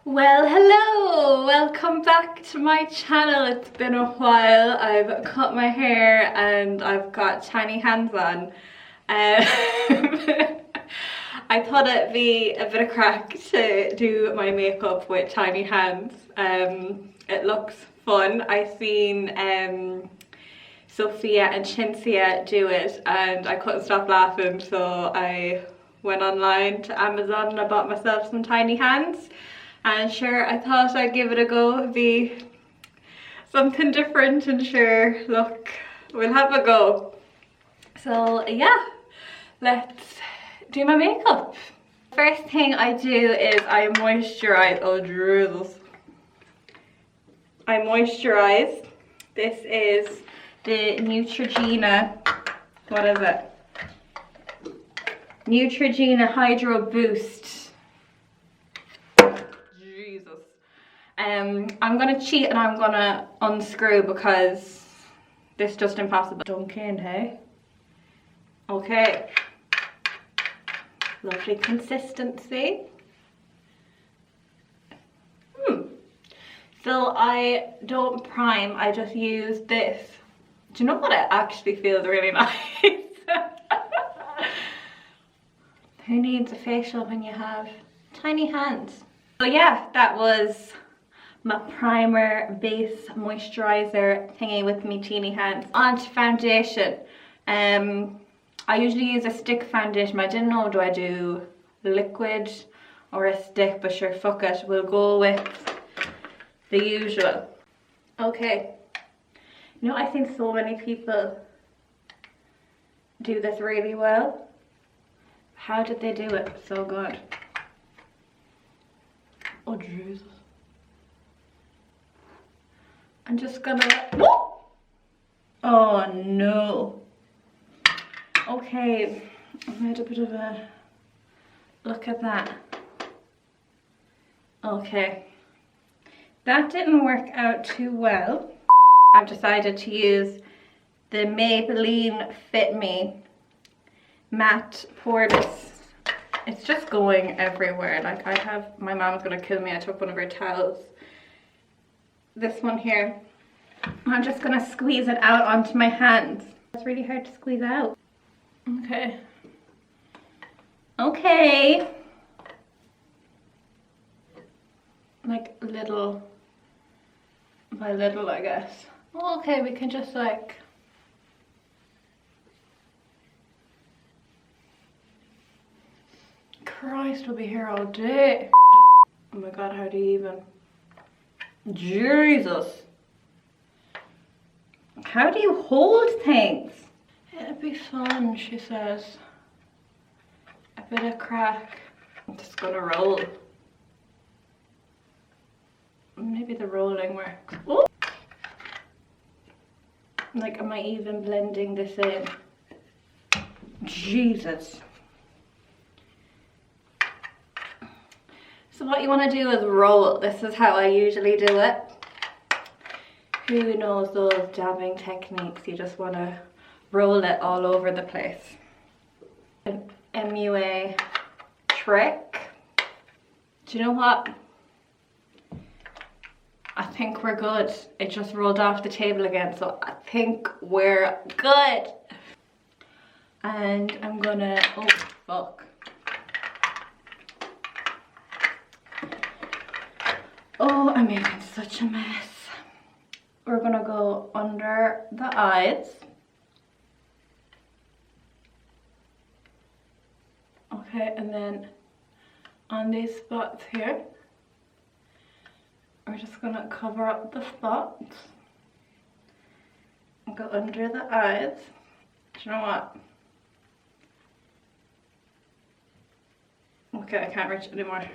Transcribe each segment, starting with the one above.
Well, hello! Welcome back to my channel. It's been a while. I've cut my hair and I've got tiny hands on. I thought it'd be a bit of crack to do my makeup with tiny hands. It looks fun. I seen Sophia and Chintzia do it and I couldn't stop laughing, so I went online to Amazon and I bought myself some tiny hands. And sure, I thought I'd give it a go. It'd be something different, and sure, look, we'll have a go. So yeah, let's do my makeup. First thing I do is I moisturize. Oh Jesus. I moisturize. This is the Neutrogena, what is it? Neutrogena Hydro Boost. Jesus. I'm gonna cheat and I'm gonna unscrew because this is just impossible. Dunking, hey? Okay. Lovely consistency. So I don't prime, I just use this. Do you know what? It actually feels really nice. Who needs a facial when you have tiny hands? So yeah, that was my primer, base, moisturizer thingy with me teeny hands. On to foundation. I usually use a stick foundation. I didn't know, do I do liquid or a stick, but sure, fuck it. We'll go with the usual. Okay. You know, I think so many people do this really well. How did they do it so good? Oh Jesus. I'm just gonna, whoa! Oh no. Okay, I made a bit of a, look at that. Okay, that didn't work out too well. I've decided to use the Maybelline Fit Me Matte Poreless. It's just going everywhere. Like my mom's gonna kill me. I took one of her towels. This one here. I'm just gonna squeeze it out onto my hands. It's really hard to squeeze out. Okay. Okay. Like little by little, I guess. Okay, we can just like, Christ, we'll be here all day. Oh my God, how do you even? Jesus. How do you hold things? It'd be fun, she says. A bit of crack. I'm just gonna roll. Maybe the rolling works. Ooh. Like, am I even blending this in? Jesus. So what you want to do is roll. This is how I usually do it. Who knows those dabbing techniques? You just want to roll it all over the place. An MUA trick. Do you know what? I think we're good. It just rolled off the table again, so I think we're good. And I'm gonna, oh fuck. Oh, I'm making such a mess. We're gonna go under the eyes. Okay, and then on these spots here, we're just gonna cover up the spots and go under the eyes. Do you know what? Okay, I can't reach it anymore.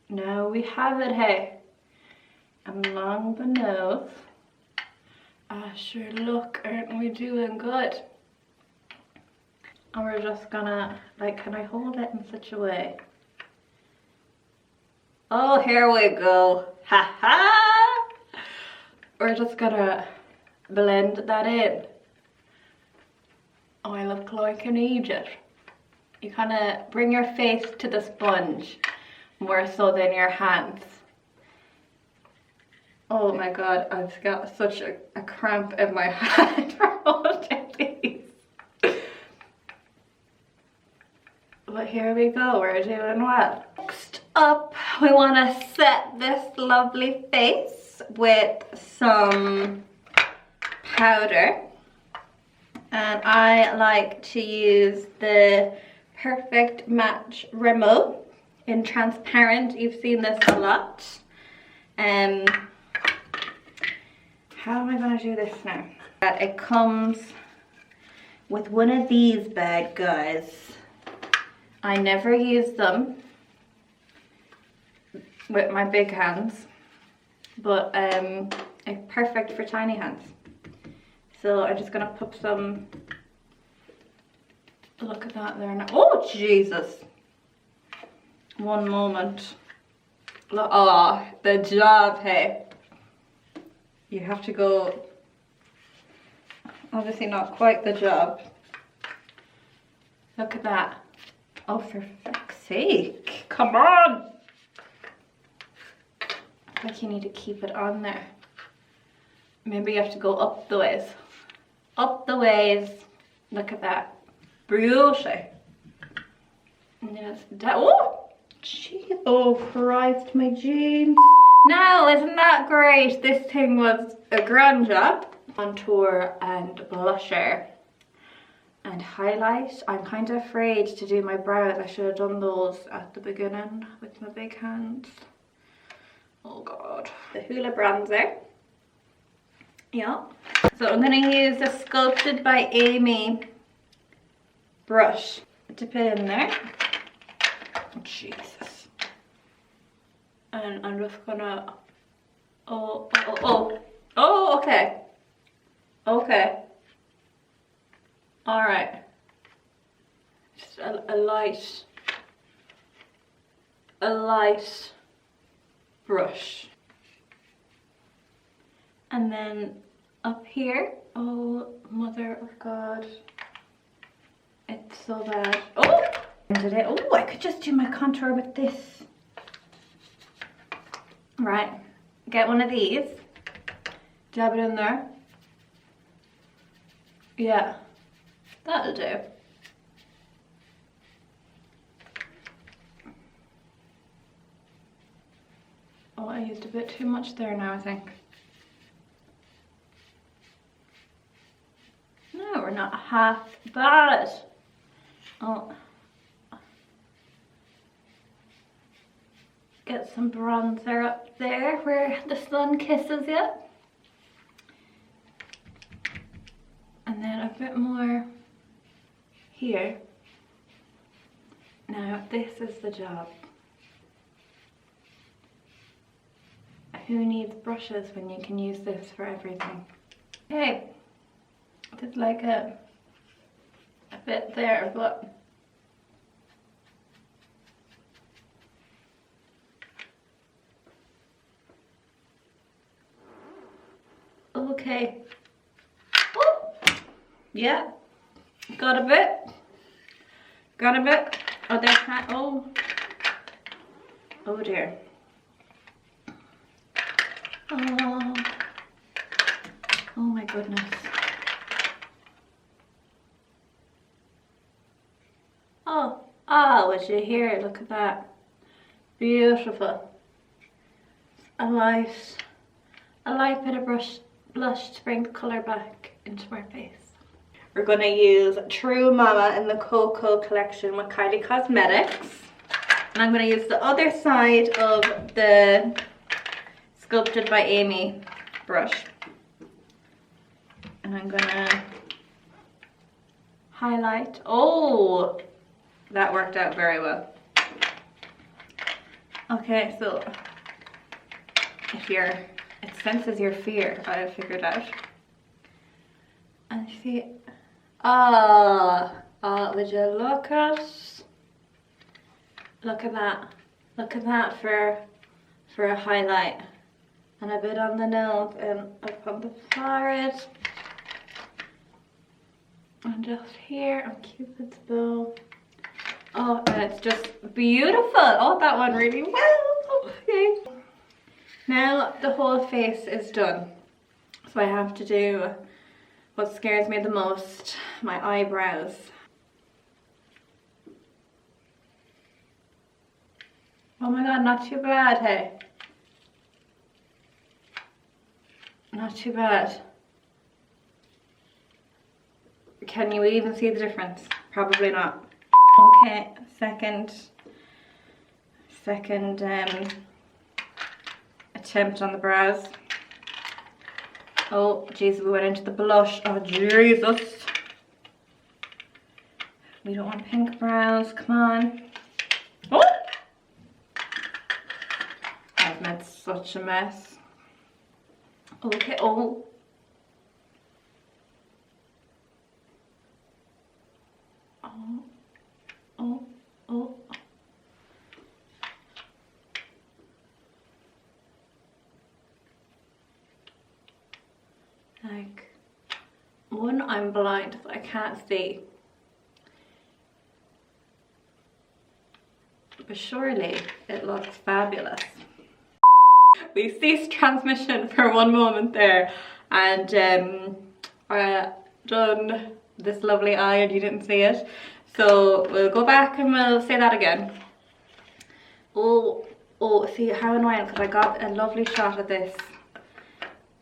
Now we have it, hey. And along the nose. Ah, sure, look, aren't we doing good? And we're just gonna, like, can I hold it in such a way? Oh, here we go. Ha ha! We're just gonna blend that in. Oh, I love Chloe, can you eat it? You kind of bring your face to the sponge more so than your hands. Oh my god, I've got such a cramp in my hand for holding these. But here we go, we're doing well. Next up, we want to set this lovely face with some powder. And I like to use the Perfect Match Rimmel in transparent. You've seen this a lot. How am I going to do this now? It comes with one of these bad guys. I never use them with my big hands, but it's perfect for tiny hands. So I'm just going to put some, look at that there now. Oh Jesus! One moment. Oh, the job, hey. You have to go, obviously not quite the job. Look at that. Oh, for fuck's sake. Come on. I think you need to keep it on there. Maybe you have to go up the ways. Up the ways. Look at that. Beauty. Yes. Oh! Gee, oh Christ, my jeans. Now, isn't that great? This thing was a grand job. Contour and blusher and highlight. I'm kind of afraid to do my brows. I should have done those at the beginning with my big hands. Oh god. The Hoola bronzer. Yeah. So I'm going to use the Sculpted by Amy brush. Dip it in there. Oh, Jesus. And I'm just gonna, oh, okay. Okay. Alright. Just a light brush. And then up here, oh, mother of God. It's so bad. Oh! Oh, I could just do my contour with this. Right, get one of these, dab it in there. Yeah, that'll do. Oh, I used a bit too much there now, I think. No, we're not half bad. Oh. Get some bronzer up there where the sun kisses you. And then a bit more here. Now this is the job. Who needs brushes when you can use this for everything? Okay, there's like a bit there, but okay. Oh, yeah, got a bit. Got a bit. Oh, there's not. Oh, oh dear. Oh, oh my goodness. Oh, would you hear it? Look at that. Beautiful. A light bit of blush to bring the colour back into my face. We're going to use True Mama in the Cocoa collection with Kylie Cosmetics. And I'm going to use the other side of the Sculpted by Amy brush. And I'm going to highlight. Oh, that worked out very well. Okay, so if it senses your fear, I have figured out. And see, would you look at that? Look at that for a highlight. And a bit on the nose and up on the forehead. And just here on Cupid's bow. Oh, and it's just beautiful. Oh, that one really well. Okay. Now the whole face is done. So I have to do what scares me the most, my eyebrows. Oh my god, not too bad, hey? Not too bad. Can you even see the difference? Probably not. Okay, second attempt on the brows. Oh Jesus, we went into the blush. Oh Jesus. We don't want pink brows, come on. Oh! I've made such a mess. Okay, oh. Oh, oh, oh. Like, one, I'm blind, so I can't see. But surely it looks fabulous. We ceased transmission for one moment there, and done this lovely eye and you didn't see it. So we'll go back and we'll say that again. Oh, see how annoying, because I got a lovely shot of this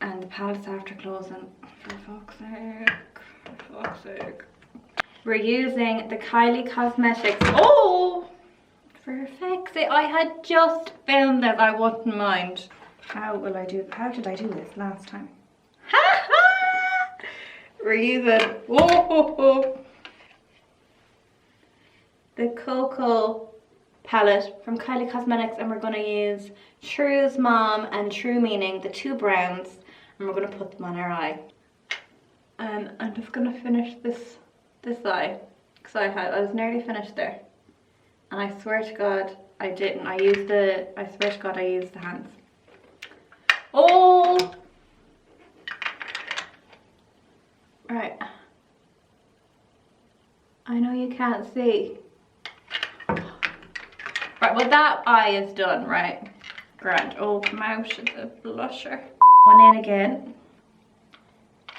and the palette's after closing. For fuck's sake, for fuck's sake. We're using the Kylie Cosmetics. Oh! For fuck's sake, I had just filmed this, I wouldn't mind. How did I do this last time? Ha ha! We're using the Cocoa palette from Kylie Cosmetics, and we're going to use True's Mom and True Meaning, the two browns, and we're going to put them on our eye. And I'm just going to finish this eye, because I was nearly finished there. And I swear to God I didn't. I swear to God I used the hands. Oh! Right. I know you can't see. Right, well that eye is done, right? Grand. Oh, come out of the blusher. One in again.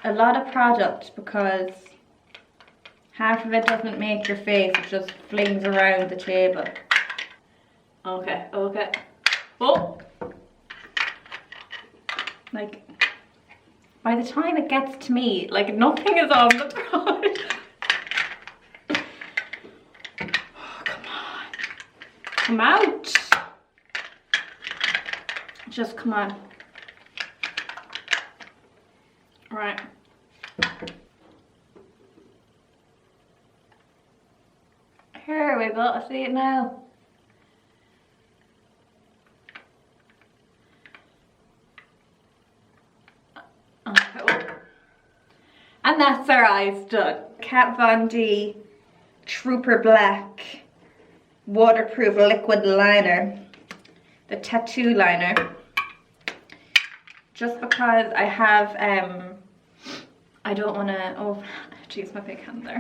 A lot of product, because half of it doesn't make your face, it just flings around the table. Okay, okay. Oh! Like, by the time it gets to me, like nothing is on the brush. Oh, come on. Come out. Just come on. Right. Here we go, I see it now. Okay. And that's our eyes done. Kat Von D Trooper Black Waterproof Liquid Liner. The tattoo liner. Just because I have, I don't want to, oh jeez, my big hand there.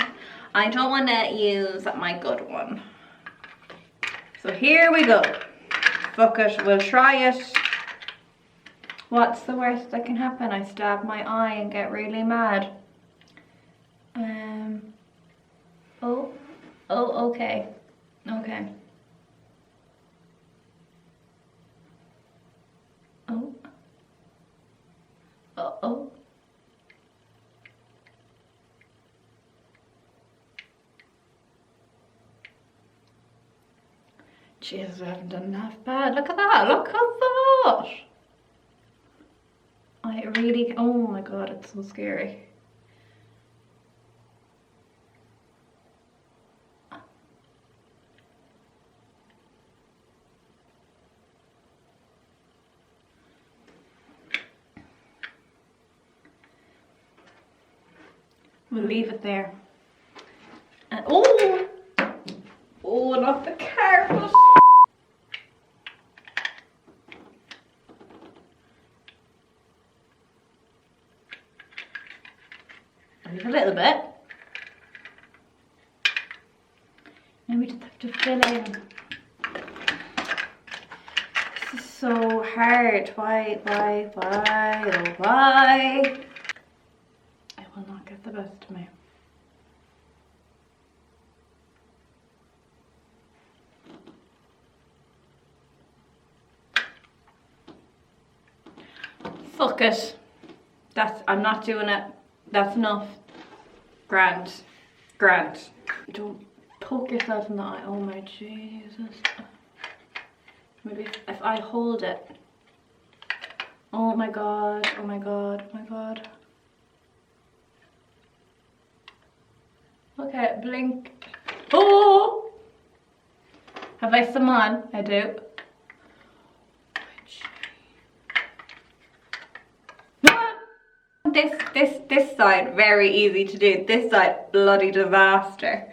I don't want to use my good one. So here we go. Fuck it, we'll try it. What's the worst that can happen? I stab my eye and get really mad. Oh, okay. Okay. Oh. Jesus, I haven't done half bad. Look at that, look at that. I really, oh my God, it's so scary. We'll leave it there. And oh, not the carpet. Leave a little bit. Now we did that. to fill in. This is so hard. Why, oh why? It will not get the best of me. Fuck it. I'm not doing it. That's enough. Grand. Don't poke yourself in the eye. Oh my Jesus. Maybe if I hold it. Oh my god. Okay, blink. Oh! Have I some on? I do. This side, very easy to do. This side, bloody disaster.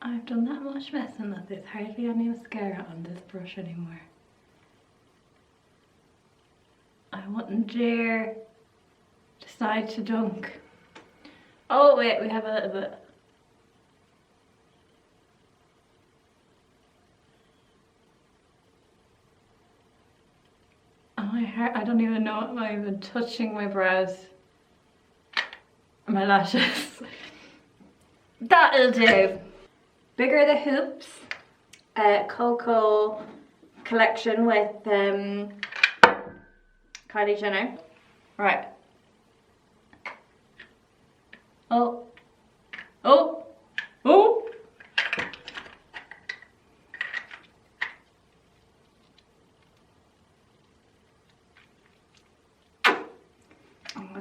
I've done that much messing that there's hardly any mascara on this brush anymore. I wouldn't dare decide to dunk. Oh wait, we have a little bit. My hair, I don't even know if I'm even touching my brows. My lashes. That'll do. Bigger the hoops. Cocoa collection with Kylie Jenner. Right. Oh. Oh. Oh.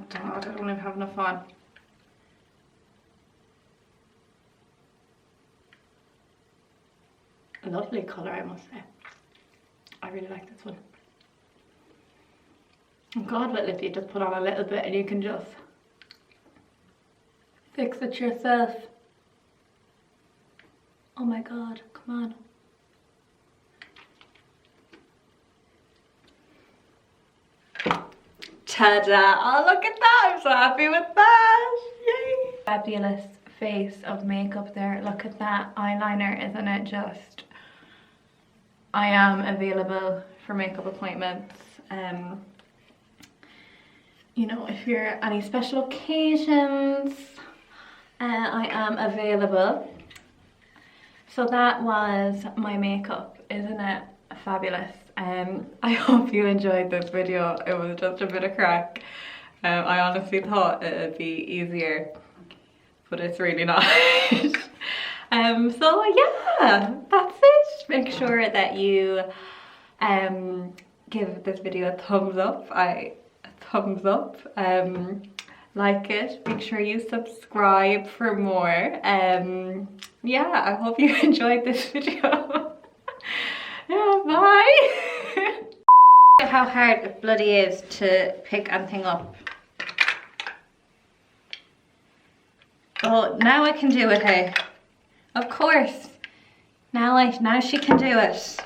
I don't even have enough on. A lovely colour, I must say. I really like this one. Oh God, what if you just put on a little bit and you can just fix it yourself. Oh my God, come on. Ta-da! Oh, look at that! I'm so happy with that! Yay! Fabulous face of makeup there. Look at that eyeliner, isn't it just? I am available for makeup appointments. You know, if you're any special occasions, I am available. So that was my makeup, isn't it fabulous? I hope you enjoyed this video. It was just a bit of crack. I honestly thought it would be easier, but it's really not. So yeah, that's it. Make sure that you give this video a thumbs up. Like it. Make sure you subscribe for more. Yeah, I hope you enjoyed this video. Yeah, bye. How hard it bloody is to pick anything up. Oh, now I can do it, hey. Of course. Now she can do it.